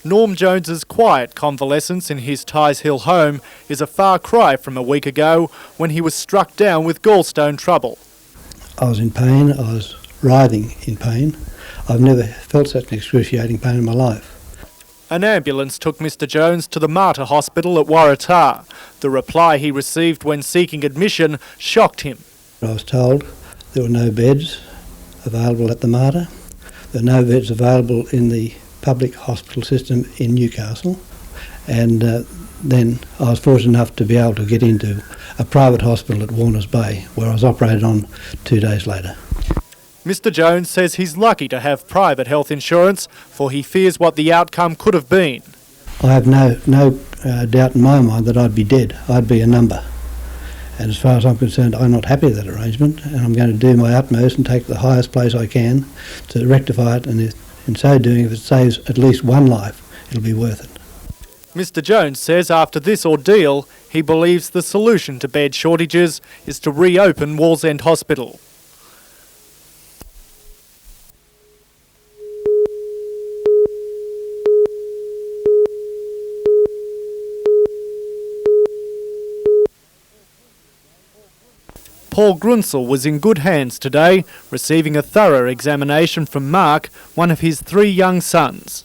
Norm Jones's quiet convalescence in his Ties Hill home is a far cry from a week ago when he was struck down with gallstone trouble. I was in pain, I was writhing in pain. I've never felt such excruciating pain in my life. An ambulance took Mr Jones to the Mater Hospital at Waratah. The reply he received when seeking admission shocked him. I was told there were no beds available at the Mater. There were no beds available in the public hospital system in Newcastle, and then I was fortunate enough to be able to get into a private hospital at Warners Bay, where I was operated on 2 days later. Mr Jones says he's lucky to have private health insurance, for he fears what the outcome could have been. I have no doubt in my mind that I'd be dead. I'd be a number. And as far as I'm concerned, I'm not happy with that arrangement, and I'm going to do my utmost and take the highest place I can to rectify it, and in so doing, if it saves at least one life, it'll be worth it. Mr Jones says after this ordeal, he believes the solution to bed shortages is to reopen Wallsend Hospital. Paul Grunsel was in good hands today, receiving a thorough examination from Mark, one of his 3 young sons.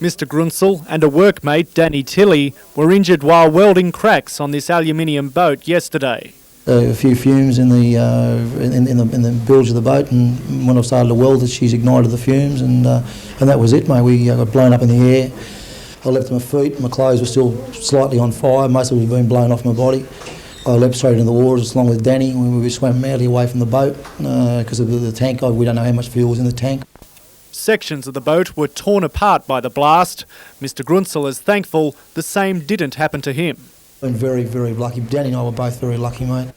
Mr Grunsel and a workmate, Danny Tilley, were injured while welding cracks on this aluminium boat yesterday. A few fumes in the bilge of the boat, and when I started to weld it, she's ignited the fumes, and that was it, mate. We got blown up in the air. I leapt to my feet. My clothes were still slightly on fire. Most of it had been blown off my body. I leapt straight into the waters along with Danny. We swam madly away from the boat because of the tank. We don't know how much fuel was in the tank. Sections of the boat were torn apart by the blast. Mr Grunsel is thankful the same didn't happen to him. Been very, very lucky. Danny and I were both very lucky, mate.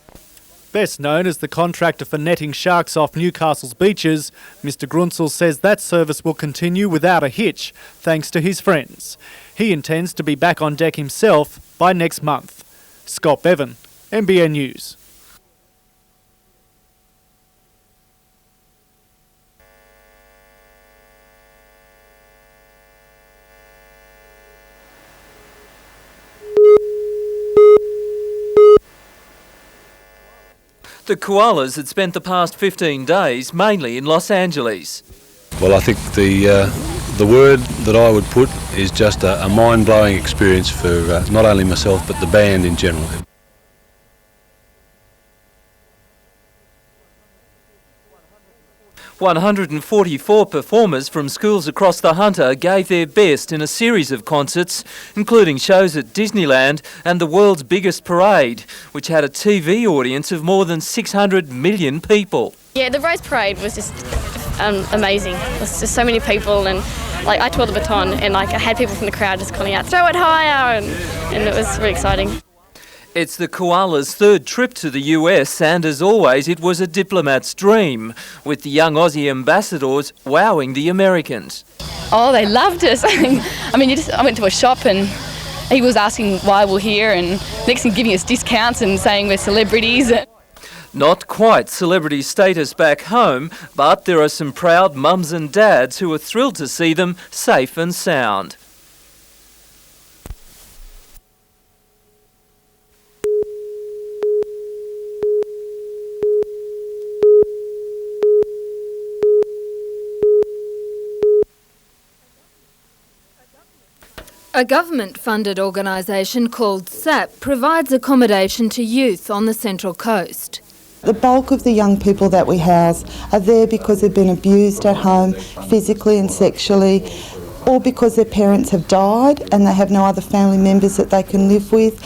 Best known as the contractor for netting sharks off Newcastle's beaches, Mr Grunsel says that service will continue without a hitch, thanks to his friends. He intends to be back on deck himself by next month. Scott Bevan, NBN News. The koalas had spent the past 15 days mainly in Los Angeles. Well, I think the word that I would put is just a mind-blowing experience for not only myself but the band in general. 144 performers from schools across the Hunter gave their best in a series of concerts, including shows at Disneyland and the world's biggest parade, which had a TV audience of more than 600 million people. Yeah, the Rose Parade was just amazing. There's just so many people, and I twirled the baton, and I had people from the crowd just calling out, "Throw it higher!" and it was really exciting. It's the koalas' third trip to the US, and as always, it was a diplomat's dream, with the young Aussie ambassadors wowing the Americans. Oh, they loved us. I mean, I went to a shop and he was asking why we're here, and next thing giving us discounts and saying we're celebrities. Not quite celebrity status back home, but there are some proud mums and dads who are thrilled to see them safe and sound. A government-funded organisation called SAP provides accommodation to youth on the Central Coast. The bulk of the young people that we house are there because they've been abused at home, physically and sexually, or because their parents have died and they have no other family members that they can live with.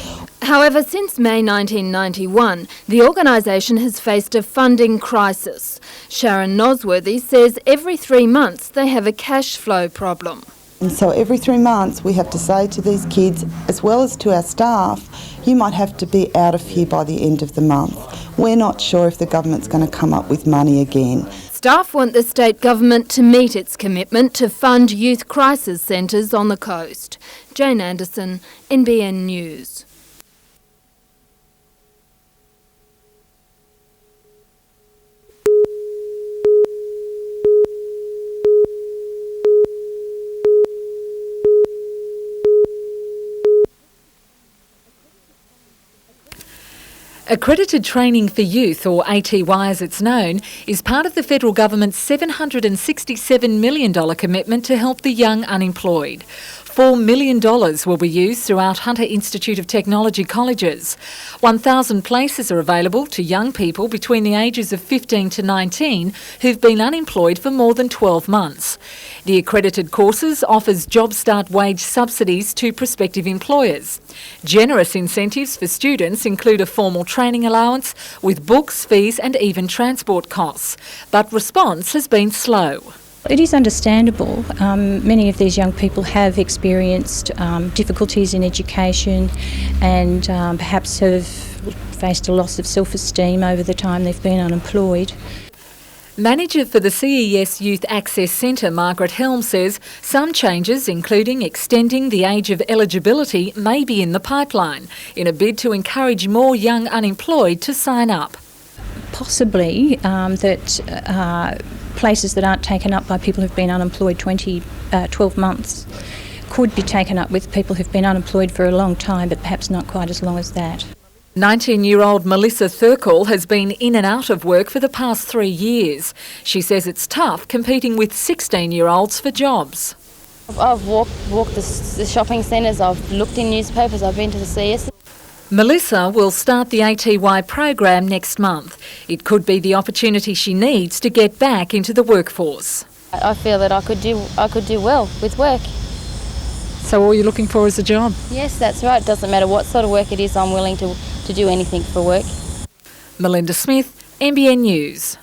However, since May 1991, the organisation has faced a funding crisis. Sharon Nosworthy says every 3 months they have a cash flow problem. And so every 3 months we have to say to these kids, as well as to our staff, you might have to be out of here by the end of the month. We're not sure if the government's going to come up with money again. Staff want the state government to meet its commitment to fund youth crisis centres on the coast. Jane Anderson, NBN News. Accredited Training for Youth, or ATY as it's known, is part of the federal government's $767 million commitment to help the young unemployed. $4 million will be used throughout Hunter Institute of Technology colleges. 1,000 places are available to young people between the ages of 15 to 19 who've been unemployed for more than 12 months. The accredited courses offers Job Start wage subsidies to prospective employers. Generous incentives for students include a formal training allowance with books, fees and even transport costs. But response has been slow. It is understandable. Many of these young people have experienced difficulties in education and perhaps have faced a loss of self-esteem over the time they've been unemployed. Manager for the CES Youth Access Centre, Margaret Helm, says some changes, including extending the age of eligibility, may be in the pipeline in a bid to encourage more young unemployed to sign up. Possibly that places that aren't taken up by people who've been unemployed 12 months could be taken up with people who've been unemployed for a long time, but perhaps not quite as long as that. 19-year-old Melissa Thurkle has been in and out of work for the past 3 years. She says it's tough competing with 16-year-olds for jobs. I've walked the shopping centres, I've looked in newspapers, I've been to the CS. Melissa will start the ATY program next month. It could be the opportunity she needs to get back into the workforce. I feel that I could do well with work. So all you're looking for is a job? Yes, that's right. It doesn't matter what sort of work it is, I'm willing to do anything for work. Melinda Smith, NBN News.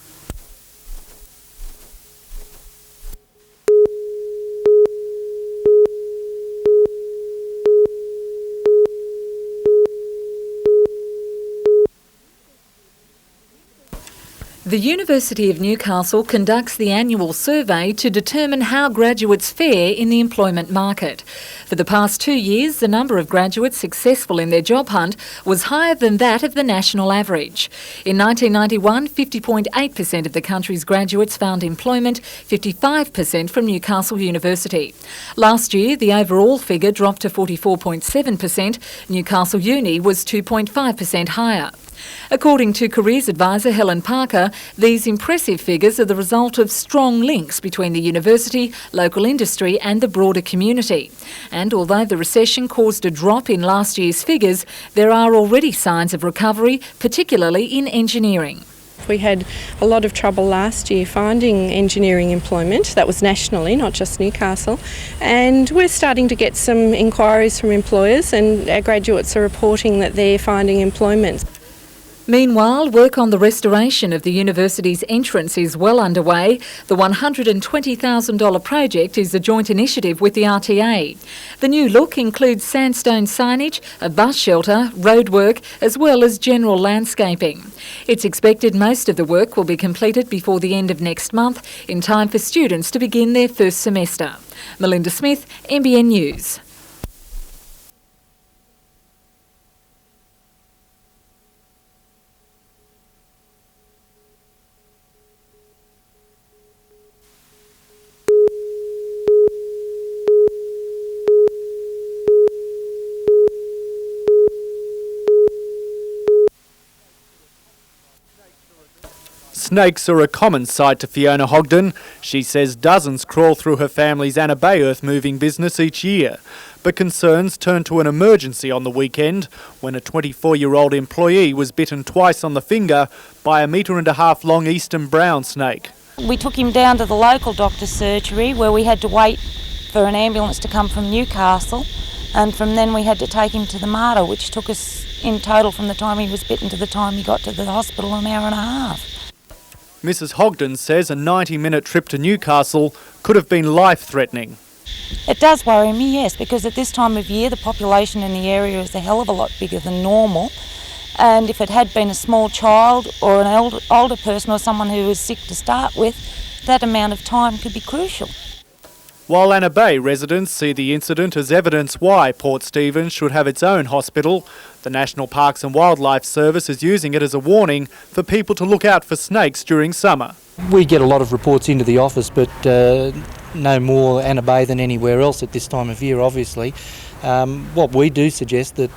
The University of Newcastle conducts the annual survey to determine how graduates fare in the employment market. For the past 2 years, the number of graduates successful in their job hunt was higher than that of the national average. In 1991, 50.8% of the country's graduates found employment, 55% from Newcastle University. Last year, the overall figure dropped to 44.7%. Newcastle Uni was 2.5% higher. According to careers advisor Helen Parker, these impressive figures are the result of strong links between the university, local industry and the broader community. And although the recession caused a drop in last year's figures, there are already signs of recovery, particularly in engineering. We had a lot of trouble last year finding engineering employment. That was nationally, not just Newcastle. And we're starting to get some inquiries from employers, and our graduates are reporting that they're finding employment. Meanwhile, work on the restoration of the university's entrance is well underway. The $120,000 project is a joint initiative with the RTA. The new look includes sandstone signage, a bus shelter, roadwork, as well as general landscaping. It's expected most of the work will be completed before the end of next month, in time for students to begin their first semester. Melinda Smith, NBN News. Snakes are a common sight to Fiona Hogden. She says dozens crawl through her family's Anna Bay earth-moving business each year. But concerns turned to an emergency on the weekend when a 24-year-old employee was bitten twice on the finger by a 1.5 metre long eastern brown snake. We took him down to the local doctor's surgery where we had to wait for an ambulance to come from Newcastle, and from then we had to take him to the Mater, which took us in total from the time he was bitten to the time he got to the hospital an hour and a half. Mrs Hogden says a 90-minute trip to Newcastle could have been life-threatening. It does worry me, yes, because at this time of year the population in the area is a hell of a lot bigger than normal, and if it had been a small child or an older person or someone who was sick to start with, that amount of time could be crucial. While Anna Bay residents see the incident as evidence why Port Stephens should have its own hospital, the National Parks and Wildlife Service is using it as a warning for people to look out for snakes during summer. We get a lot of reports into the office, but no more Anna Bay than anywhere else at this time of year, obviously. What we do suggest that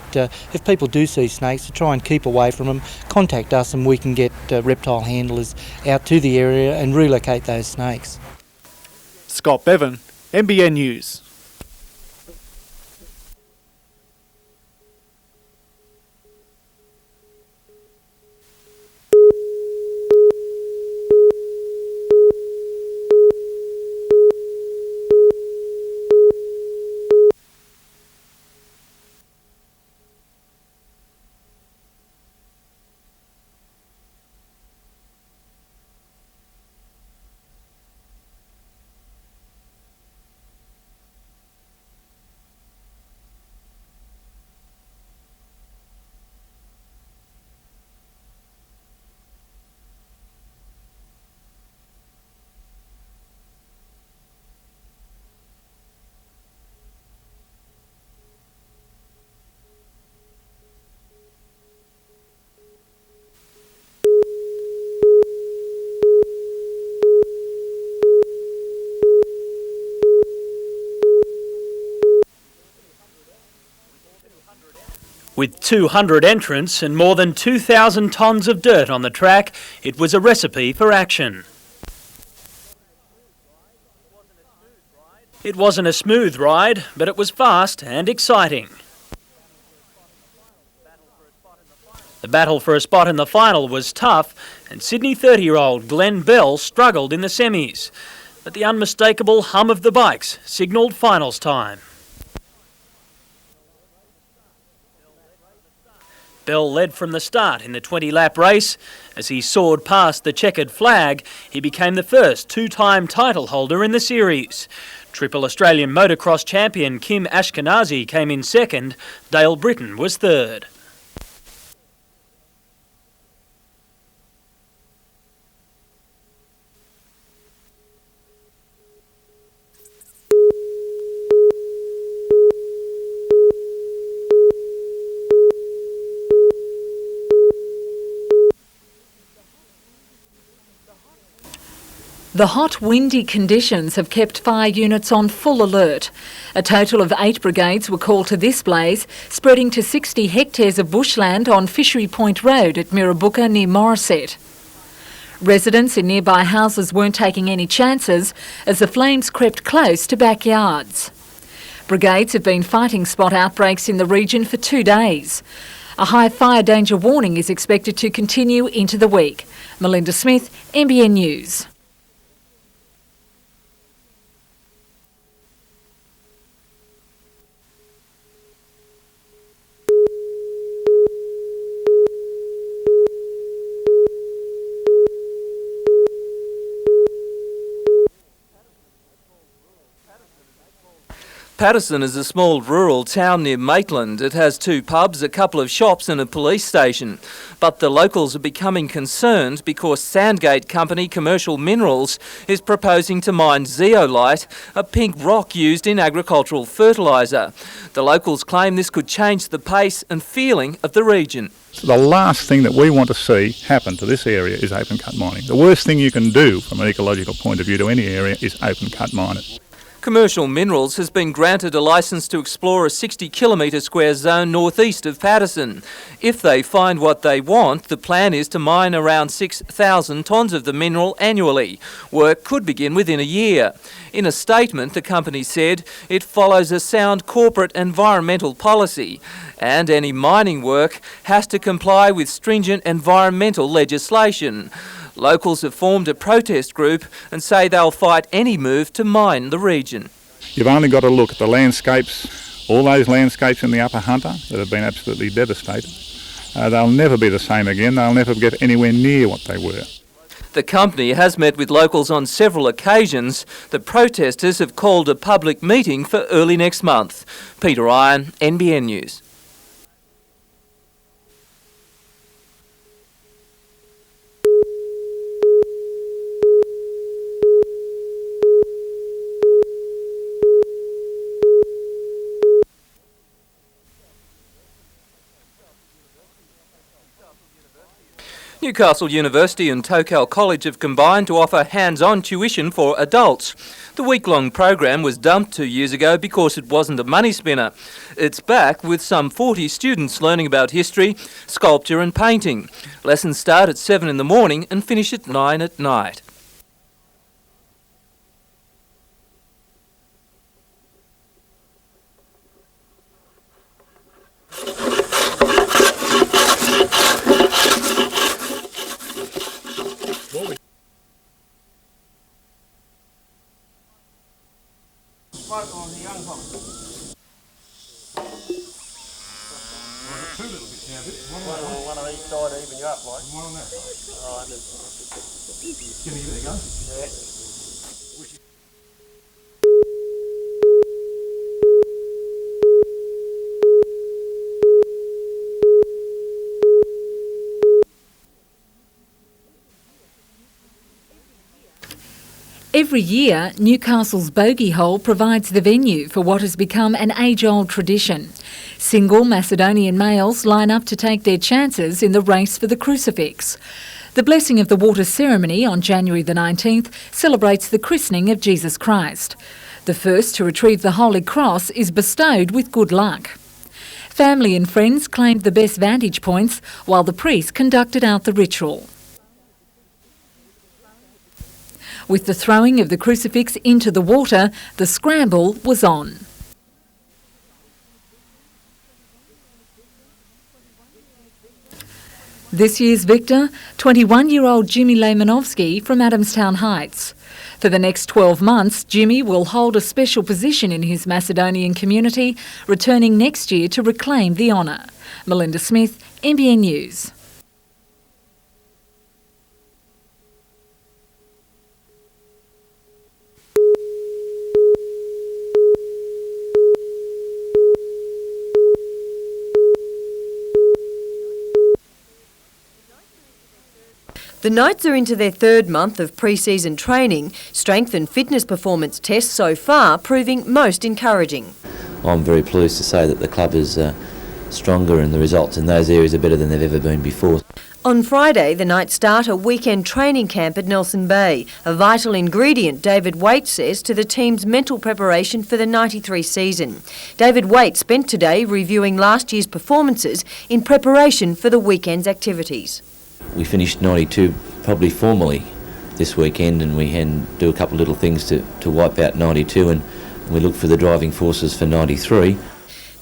if people do see snakes, to try and keep away from them, contact us and we can get reptile handlers out to the area and relocate those snakes. Scott Bevan, NBN News. With 200 entrants and more than 2,000 tonnes of dirt on the track, it was a recipe for action. It wasn't a smooth ride, but it was fast and exciting. The battle for a spot in the final was tough, and Sydney 30-year-old Glenn Bell struggled in the semis. But the unmistakable hum of the bikes signalled finals time. Bell led from the start in the 20-lap race. As he soared past the checkered flag, he became the first two-time title holder in the series. Triple Australian motocross champion Kim Ashkenazi came in second. Dale Britton was third. The hot, windy conditions have kept fire units on full alert. A total of 8 brigades were called to this blaze, spreading to 60 hectares of bushland on Fishery Point Road at Mirrabooka near Morisset. Residents in nearby houses weren't taking any chances as the flames crept close to backyards. Brigades have been fighting spot outbreaks in the region for 2 days. A high fire danger warning is expected to continue into the week. Melinda Smith, NBN News. Patterson is a small rural town near Maitland. It has 2 pubs, a couple of shops and a police station. But the locals are becoming concerned because Sandgate company Commercial Minerals is proposing to mine zeolite, a pink rock used in agricultural fertiliser. The locals claim this could change the pace and feeling of the region. The last thing that we want to see happen to this area is open cut mining. The worst thing you can do from an ecological point of view to any area is open cut mine it. Commercial Minerals has been granted a licence to explore a 60-kilometre square zone northeast of Patterson. If they find what they want, the plan is to mine around 6,000 tonnes of the mineral annually. Work could begin within a year. In a statement, the company said it follows a sound corporate environmental policy, and any mining work has to comply with stringent environmental legislation. Locals have formed a protest group and say they'll fight any move to mine the region. You've only got to look at the landscapes, all those landscapes in the Upper Hunter that have been absolutely devastated. They'll never be the same again. They'll never get anywhere near what they were. The company has met with locals on several occasions. The protesters have called a public meeting for early next month. Peter Ryan, NBN News. Newcastle University and Tocal College have combined to offer hands-on tuition for adults. The week-long program was dumped 2 years ago because it wasn't a money spinner. It's back with some 40 students learning about history, sculpture and painting. Lessons start at 7 in the morning and finish at 9 at night. On the young one. Two little bits now, one on each side to even you up, like. One on that side. Alright, give it a go. Yeah. Every year, Newcastle's Bogey Hole provides the venue for what has become an age-old tradition. Single Macedonian males line up to take their chances in the race for the crucifix. The blessing of the water ceremony on January the 19th celebrates the christening of Jesus Christ. The first to retrieve the Holy Cross is bestowed with good luck. Family and friends claimed the best vantage points while the priest conducted out the ritual. With the throwing of the crucifix into the water, the scramble was on. This year's victor, 21-year-old Jimmy Lejmanovski from Adamstown Heights. For the next 12 months, Jimmy will hold a special position in his Macedonian community, returning next year to reclaim the honour. Melinda Smith, NBN News. The Knights are into their third month of pre-season training, strength and fitness performance tests so far proving most encouraging. I'm very pleased to say that the club is stronger and the results in those areas are better than they've ever been before. On Friday, the Knights start a weekend training camp at Nelson Bay, a vital ingredient, David Waite says, to the team's mental preparation for the 93 season. David Waite spent today reviewing last year's performances in preparation for the weekend's activities. We finished 92 probably formally this weekend, and we had do a couple of little things to wipe out 92, and we look for the driving forces for 93.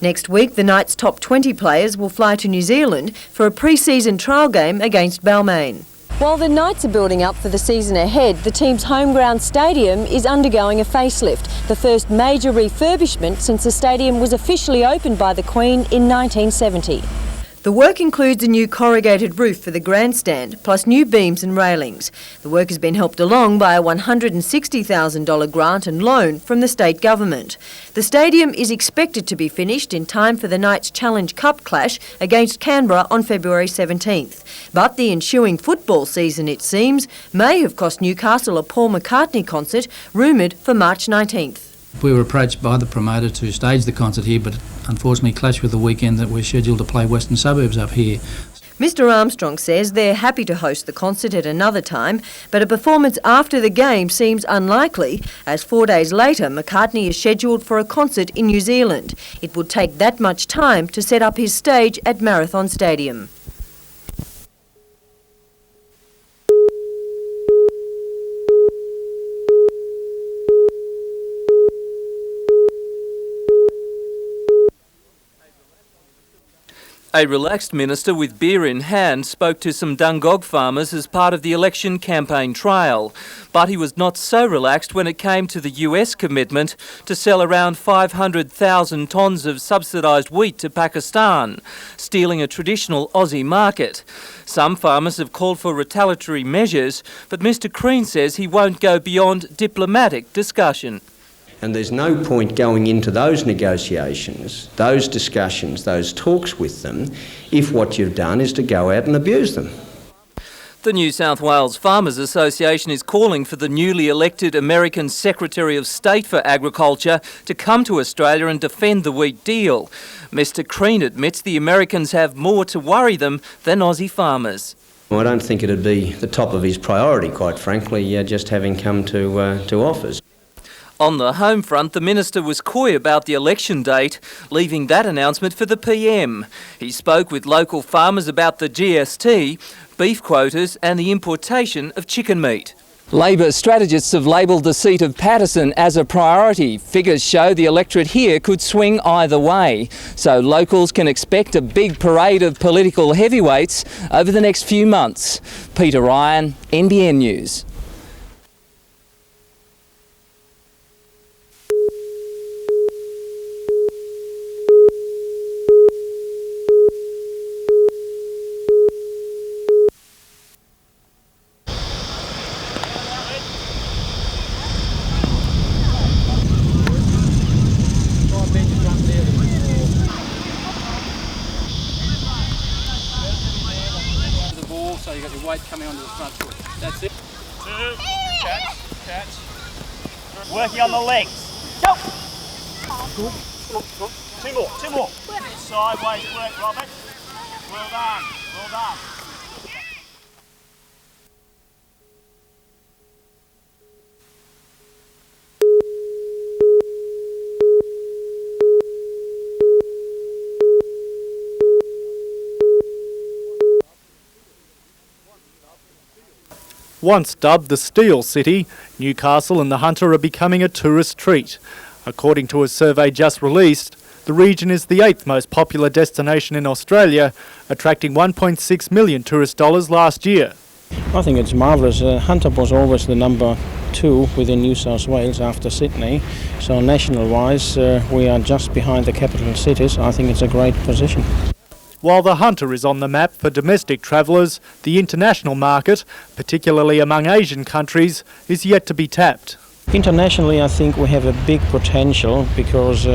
Next week, the Knights' top 20 players will fly to New Zealand for a pre-season trial game against Balmain. While the Knights are building up for the season ahead, the team's home ground stadium is undergoing a facelift, the first major refurbishment since the stadium was officially opened by the Queen in 1970. The work includes a new corrugated roof for the grandstand, plus new beams and railings. The work has been helped along by a $160,000 grant and loan from the state government. The stadium is expected to be finished in time for the Knights Challenge Cup clash against Canberra on February 17th. But the ensuing football season, it seems, may have cost Newcastle a Paul McCartney concert rumoured for March 19th. We were approached by the promoter to stage the concert here, but it unfortunately clashed with the weekend that we're scheduled to play Western Suburbs up here. Mr Armstrong says they're happy to host the concert at another time, but a performance after the game seems unlikely, as 4 days later McCartney is scheduled for a concert in New Zealand. It would take that much time to set up his stage at Marathon Stadium. A relaxed minister with beer in hand spoke to some Dungog farmers as part of the election campaign trail. But he was not so relaxed when it came to the US commitment to sell around 500,000 tonnes of subsidised wheat to Pakistan, stealing a traditional Aussie market. Some farmers have called for retaliatory measures, but Mr Crean says he won't go beyond diplomatic discussion. And there's no point going into those negotiations, those discussions, those talks with them, if what you've done is to go out and abuse them. The New South Wales Farmers Association is calling for the newly elected American Secretary of State for Agriculture to come to Australia and defend the wheat deal. Mr Crean admits the Americans have more to worry them than Aussie farmers. I don't think it'd be the top of his priority, quite frankly, just having come to office. On the home front, the minister was coy about the election date, leaving that announcement for the PM. He spoke with local farmers about the GST, beef quotas and the importation of chicken meat. Labor strategists have labelled the seat of Patterson as a priority. Figures show the electorate here could swing either way. So locals can expect a big parade of political heavyweights over the next few months. Peter Ryan, NBN News. So you got your weight coming onto the front foot. That's it. Catch. Working on the legs. Go! Good. Two more. Sideways work, Robert. Well done. Once dubbed the Steel City, Newcastle and the Hunter are becoming a tourist treat. According to a survey just released, the region is the 8th most popular destination in Australia, attracting $1.6 million tourist dollars last year. I think it's marvellous. Hunter was always the number 2 within New South Wales after Sydney. So national-wise, we are just behind the capital cities. I think it's a great position. While the Hunter is on the map for domestic travellers, the international market, particularly among Asian countries, is yet to be tapped. Internationally, I think we have a big potential because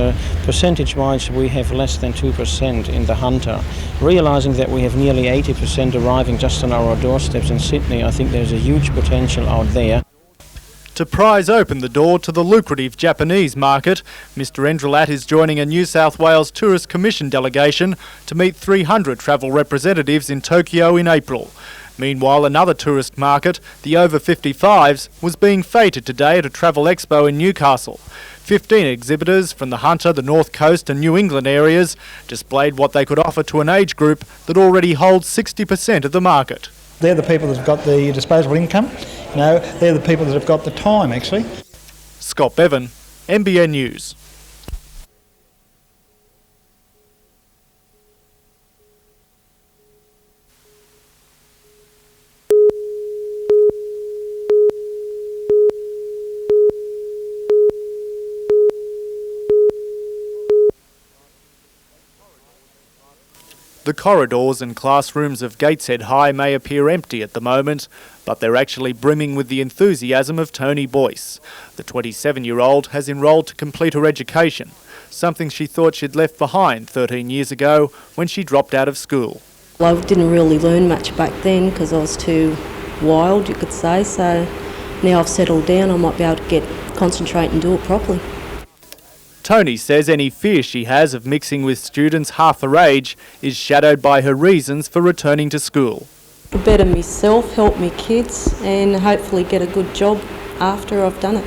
percentage-wise we have less than 2% in the Hunter. Realising that we have nearly 80% arriving just on our doorsteps in Sydney, I think there's a huge potential out there. To prise open the door to the lucrative Japanese market, Mr Endrelat is joining a New South Wales Tourist Commission delegation to meet 300 travel representatives in Tokyo in April. Meanwhile, another tourist market, the over 55s, was being feted today at a travel expo in Newcastle. 15 exhibitors from the Hunter, the North Coast and New England areas displayed what they could offer to an age group that already holds 60% of the market. They're the people that have got the disposable income. They're the people that have got the time, actually. Scott Bevan, NBN News. The corridors and classrooms of Gateshead High may appear empty at the moment, but they're actually brimming with the enthusiasm of Tony Boyce. The 27-year-old has enrolled to complete her education, something she thought she'd left behind 13 years ago when she dropped out of school. I didn't really learn much back then because I was too wild, you could say, so now I've settled down, I might be able to concentrate and do it properly. Tony says any fear she has of mixing with students half her age is shadowed by her reasons for returning to school. To better myself, help me kids and hopefully get a good job after I've done it.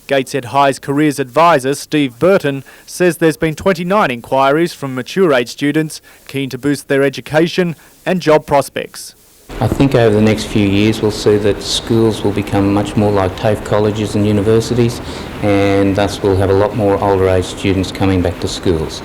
Gateshead High's careers advisor Steve Burton says there's been 29 inquiries from mature age students keen to boost their education and job prospects. I think over the next few years we'll see that schools will become much more like TAFE colleges and universities, and thus we'll have a lot more older age students coming back to schools.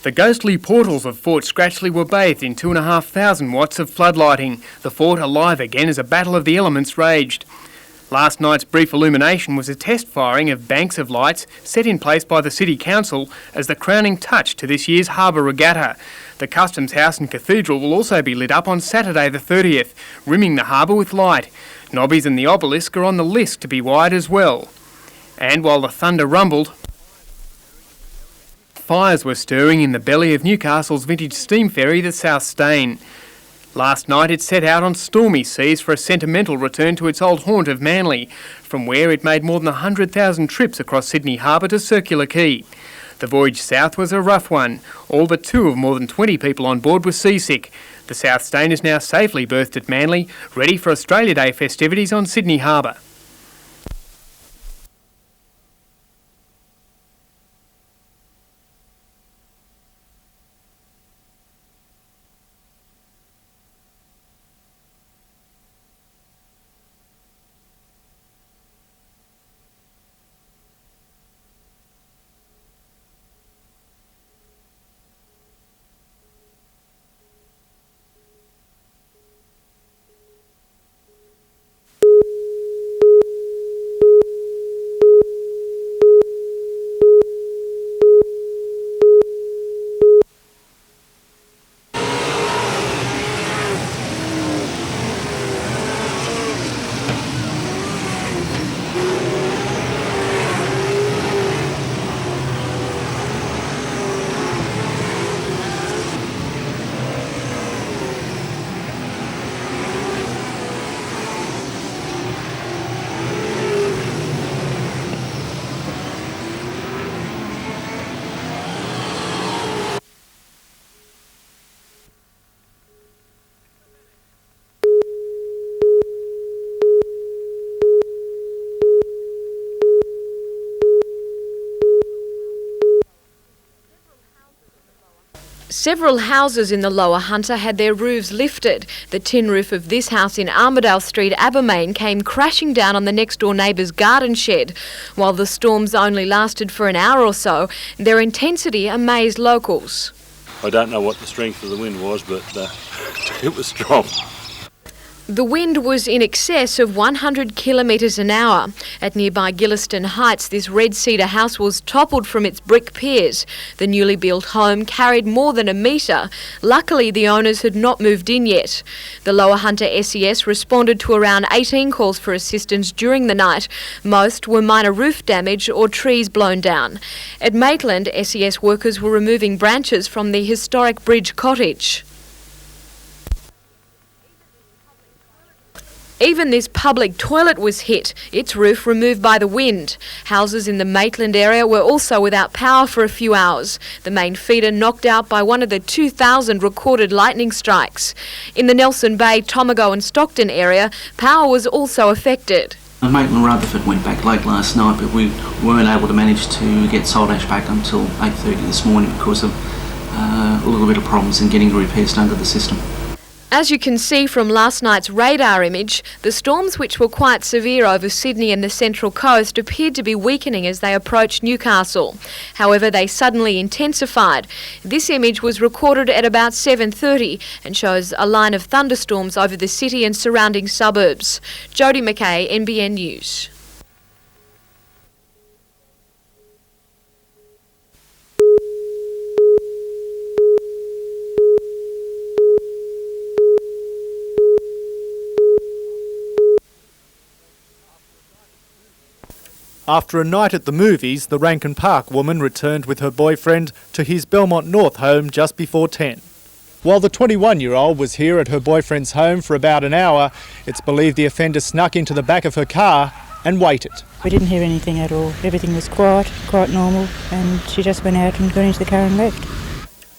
The ghostly portals of Fort Scratchley were bathed in 2,500 watts of floodlighting. The fort alive again as a battle of the elements raged. Last night's brief illumination was a test firing of banks of lights set in place by the City Council as the crowning touch to this year's Harbour Regatta. The Customs House and Cathedral will also be lit up on Saturday the 30th, rimming the harbour with light. Nobbies and the obelisk are on the list to be wired as well. And while the thunder rumbled, Fires were stirring in the belly of Newcastle's vintage steam ferry, the South Strait. Last night it set out on stormy seas for a sentimental return to its old haunt of Manly, from where it made more than 100,000 trips across Sydney Harbour to Circular Quay. The voyage south was a rough one. All but 2 of more than 20 people on board were seasick. The South Strait is now safely berthed at Manly, ready for Australia Day festivities on Sydney Harbour. Several houses in the Lower Hunter had their roofs lifted. The tin roof of this house in Armidale Street, Abermain, came crashing down on the next-door neighbour's garden shed. While the storms only lasted for an hour or so, their intensity amazed locals. I don't know what the strength of the wind was, but it was strong. The wind was in excess of 100 kilometres an hour. At nearby Gilliston Heights, this red cedar house was toppled from its brick piers. The newly built home carried more than a metre. Luckily, the owners had not moved in yet. The Lower Hunter SES responded to around 18 calls for assistance during the night. Most were minor roof damage or trees blown down. At Maitland, SES workers were removing branches from the historic Bridge Cottage. Even this public toilet was hit, its roof removed by the wind. Houses in the Maitland area were also without power for a few hours. The main feeder knocked out by one of the 2,000 recorded lightning strikes. In the Nelson Bay, Tomago and Stockton area, power was also affected. Maitland Rutherford went back late last night, but we weren't able to manage to get Saltash back until 8:30 this morning because of a little bit of problems in getting the repairs done to the system. As you can see from last night's radar image, the storms, which were quite severe over Sydney and the Central Coast, appeared to be weakening as they approached Newcastle. However, they suddenly intensified. This image was recorded at about 7:30 and shows a line of thunderstorms over the city and surrounding suburbs. Jodie McKay, NBN News. After a night at the movies, the Rankin Park woman returned with her boyfriend to his Belmont North home just before 10. While the 21-year-old was here at her boyfriend's home for about an hour, it's believed the offender snuck into the back of her car and waited. We didn't hear anything at all. Everything was quiet, quite normal, and she just went out and got into the car and left.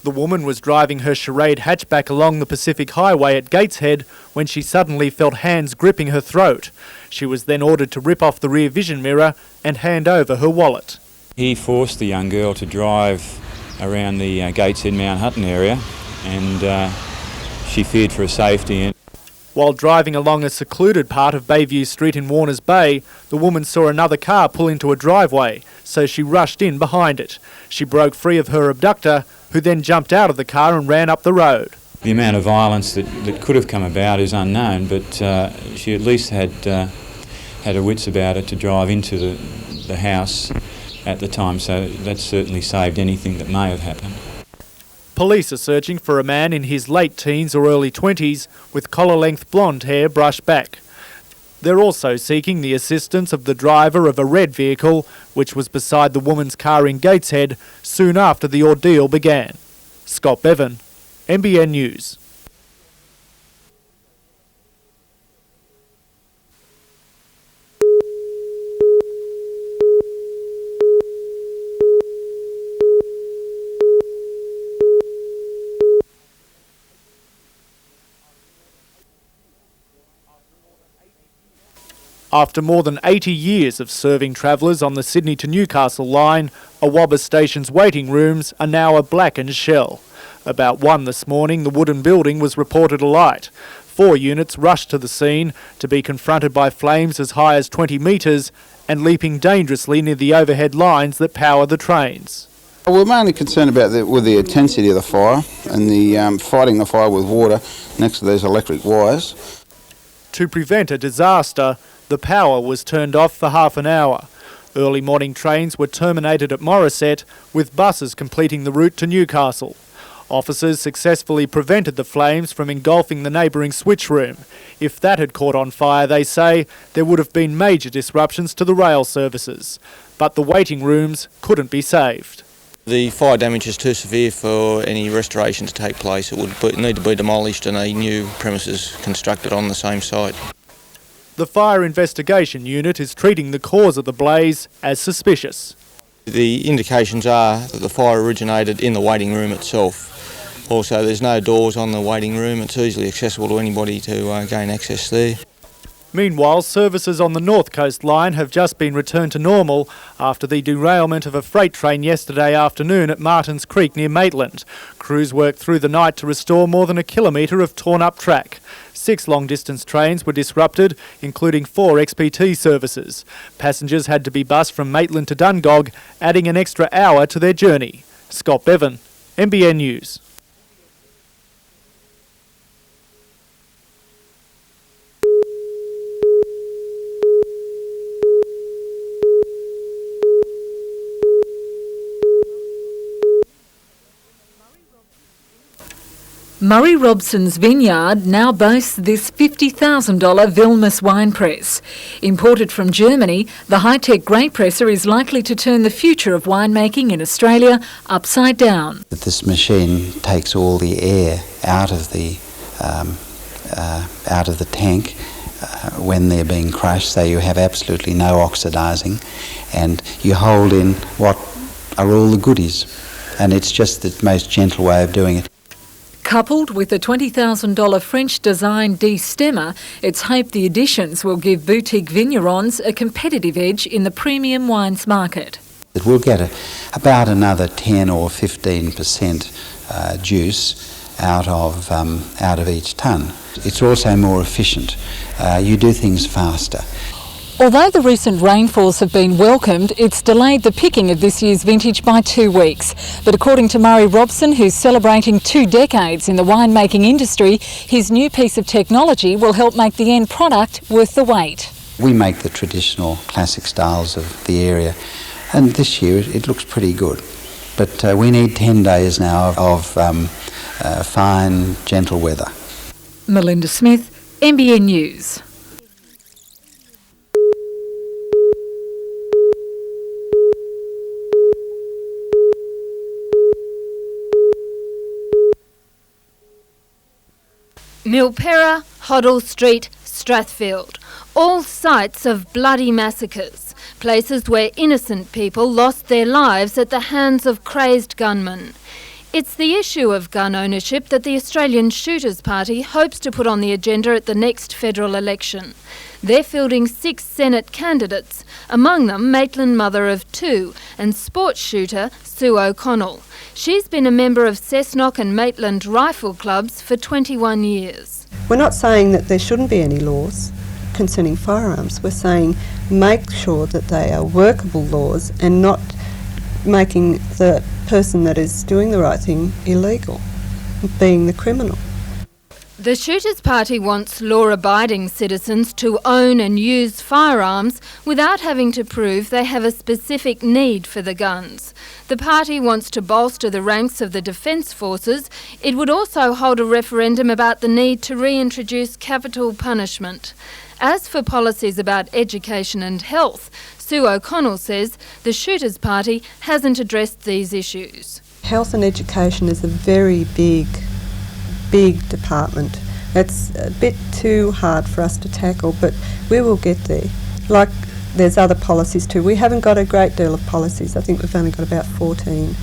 The woman was driving her charade hatchback along the Pacific Highway at Gateshead when she suddenly felt hands gripping her throat. She was then ordered to rip off the rear vision mirror and hand over her wallet. He forced the young girl to drive around the Gateshead Mount Hutton area, and she feared for her safety. While driving along a secluded part of Bayview Street in Warners Bay, the woman saw another car pull into a driveway, so she rushed in behind it. She broke free of her abductor, who then jumped out of the car and ran up the road. The amount of violence that could have come about is unknown, but she at least had her wits about her to drive into the house at the time, so that certainly saved anything that may have happened. Police are searching for a man in his late teens or early 20s with collar-length blonde hair brushed back. They're also seeking the assistance of the driver of a red vehicle, which was beside the woman's car in Gateshead soon after the ordeal began. Scott Bevan, NBN News. After more than 80 years of serving travellers on the Sydney to Newcastle line, Awabba Station's waiting rooms are now a blackened shell. About 1 this morning, the wooden building was reported alight. 4 units rushed to the scene to be confronted by flames as high as 20 metres and leaping dangerously near the overhead lines that power the trains. We're mainly concerned about the intensity of the fire and the fighting the fire with water next to these electric wires. To prevent a disaster, the power was turned off for half an hour. Early morning trains were terminated at Morisset, with buses completing the route to Newcastle. Officers successfully prevented the flames from engulfing the neighbouring switch room. If that had caught on fire, they say, there would have been major disruptions to the rail services. But the waiting rooms couldn't be saved. The fire damage is too severe for any restoration to take place. It would need to be demolished and a new premises constructed on the same site. The Fire Investigation Unit is treating the cause of the blaze as suspicious. The indications are that the fire originated in the waiting room itself. Also, there's no doors on the waiting room. It's easily accessible to anybody to gain access there. Meanwhile, services on the North Coast line have just been returned to normal after the derailment of a freight train yesterday afternoon at Martins Creek near Maitland. Crews worked through the night to restore more than a kilometre of torn-up track. 6 long-distance trains were disrupted, including 4 XPT services. Passengers had to be bused from Maitland to Dungog, adding an extra hour to their journey. Scott Bevan, NBN News. Murray Robson's vineyard now boasts this $50,000 Vilnius wine press. Imported from Germany, the high-tech grape presser is likely to turn the future of winemaking in Australia upside down. This machine takes all the air out of the tank when they're being crushed, so you have absolutely no oxidising, and you hold in what are all the goodies, and it's just the most gentle way of doing it. Coupled with the $20,000 French-designed destemmer, it's hoped the additions will give boutique vignerons a competitive edge in the premium wines market. It will get about another 10 or 15% juice out of each tonne. It's also more efficient. You do things faster. Although the recent rainfalls have been welcomed, it's delayed the picking of this year's vintage by 2 weeks. But according to Murray Robson, who's celebrating 2 decades in the winemaking industry, his new piece of technology will help make the end product worth the wait. We make the traditional classic styles of the area, and this year it looks pretty good. But we need 10 days now of fine, gentle weather. Melinda Smith, NBN News. Milperra, Hoddle Street, Strathfield, all sites of bloody massacres, places where innocent people lost their lives at the hands of crazed gunmen. It's the issue of gun ownership that the Australian Shooters Party hopes to put on the agenda at the next federal election. They're fielding 6 Senate candidates, among them Maitland mother of 2 and sports shooter Sue O'Connell. She's been a member of Cessnock and Maitland rifle clubs for 21 years. We're not saying that there shouldn't be any laws concerning firearms. We're saying make sure that they are workable laws and not making the person that is doing the right thing illegal, being the criminal. The Shooters Party wants law-abiding citizens to own and use firearms without having to prove they have a specific need for the guns. The party wants to bolster the ranks of the Defence Forces. It would also hold a referendum about the need to reintroduce capital punishment. As for policies about education and health, Sue O'Connell says the Shooters Party hasn't addressed these issues. Health and education is a very big department. It's a bit too hard for us to tackle, but we will get there. Like there's other policies too. We haven't got a great deal of policies. I think we've only got about 14.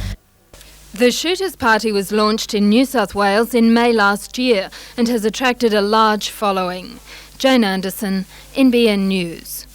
The Shooters Party was launched in New South Wales in May last year and has attracted a large following. Jane Anderson, NBN News.